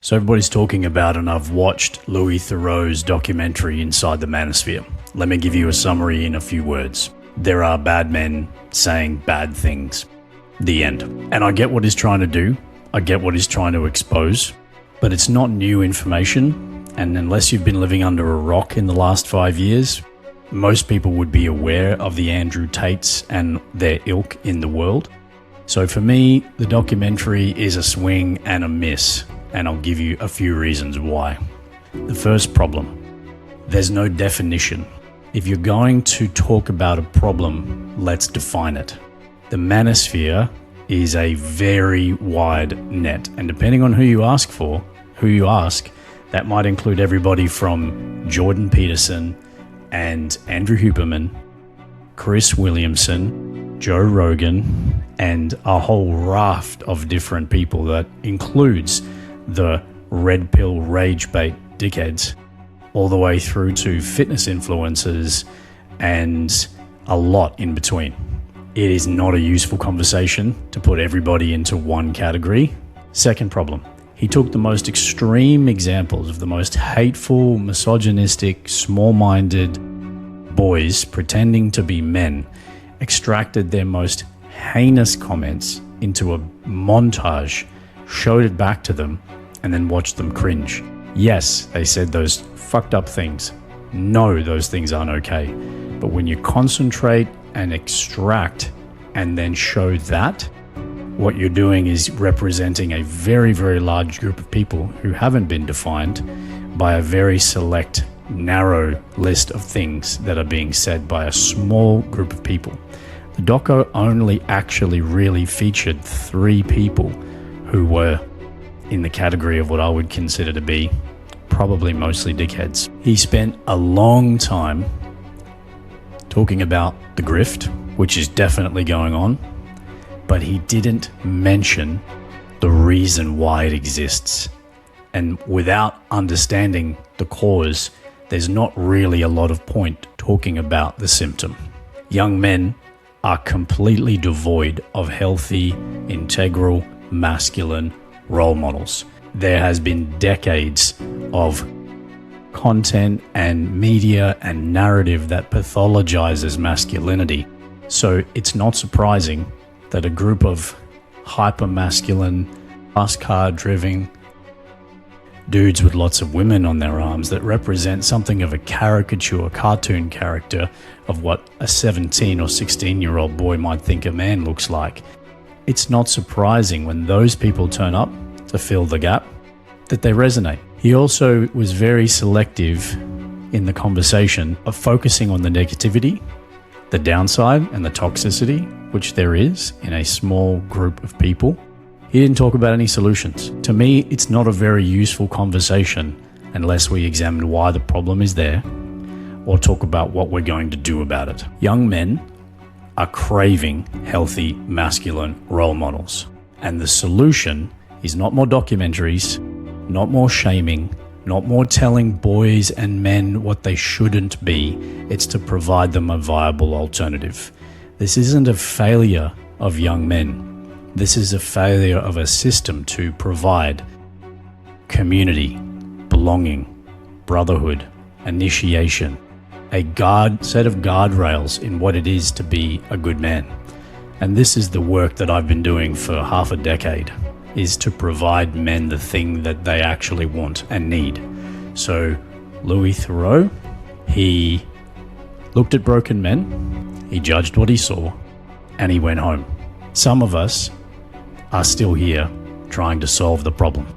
So everybody's talking about, and I've watched Louis Theroux's documentary Inside the Manosphere. Let me give you a summary in a few words. There are bad men saying bad things. The end. And I get what he's trying to do. I get what he's trying to expose. But it's not new information. And unless you've been living under a rock in the last 5 years, most people would be aware of the Andrew Tates and their ilk in the world. So for me, the documentary is a swing and a miss. And I'll give you a few reasons why. The first problem, there's no definition. If you're going to talk about a problem, let's define it. The manosphere is a very wide net, and depending on who you ask, that might include everybody from Jordan Peterson and Andrew Huberman, Chris Williamson, Joe Rogan, and a whole raft of different people that includes the red pill rage bait dickheads, all the way through to fitness influencers and a lot in between. It is not a useful conversation to put everybody into one category. Second problem, he took the most extreme examples of the most hateful, misogynistic, small-minded boys pretending to be men, extracted their most heinous comments into a montage, showed it back to them, and then watched them cringe. Yes, they said those fucked up things. No, those things aren't okay. But when you concentrate and extract and then show that, what you're doing is representing a very, very large group of people who haven't been defined by a very select, narrow list of things that are being said by a small group of people. The doco only actually really featured 3 people who were in the category of what I would consider to be probably mostly dickheads. He spent a long time talking about the grift, which is definitely going on, but he didn't mention the reason why it exists. And without understanding the cause, there's not really a lot of point talking about the symptom. Young men are completely devoid of healthy, integral, masculine role models. There has been decades of content and media and narrative that pathologizes masculinity. So it's not surprising that a group of hyper-masculine, fast car-driving dudes with lots of women on their arms that represent something of a caricature, cartoon character of what a 17 or 16-year-old boy might think a man looks like. It's not surprising when those people turn up to fill the gap that they resonate. He also was very selective in the conversation of focusing on the negativity, the downside, and the toxicity, which there is in a small group of people. He didn't talk about any solutions. To me, it's not a very useful conversation unless we examine why the problem is there or talk about what we're going to do about it. Young men are craving healthy, masculine role models. And the solution is not more documentaries, not more shaming, not more telling boys and men what they shouldn't be. It's to provide them a viable alternative. This isn't a failure of young men. This is a failure of a system to provide community, belonging, brotherhood, initiation, a set of guardrails in what it is to be a good man. And this is the work that I've been doing for half a decade, is to provide men the thing that they actually want and need. So Louis Theroux, he looked at broken men, he judged what he saw, and he went home. Some of us are still here trying to solve the problem.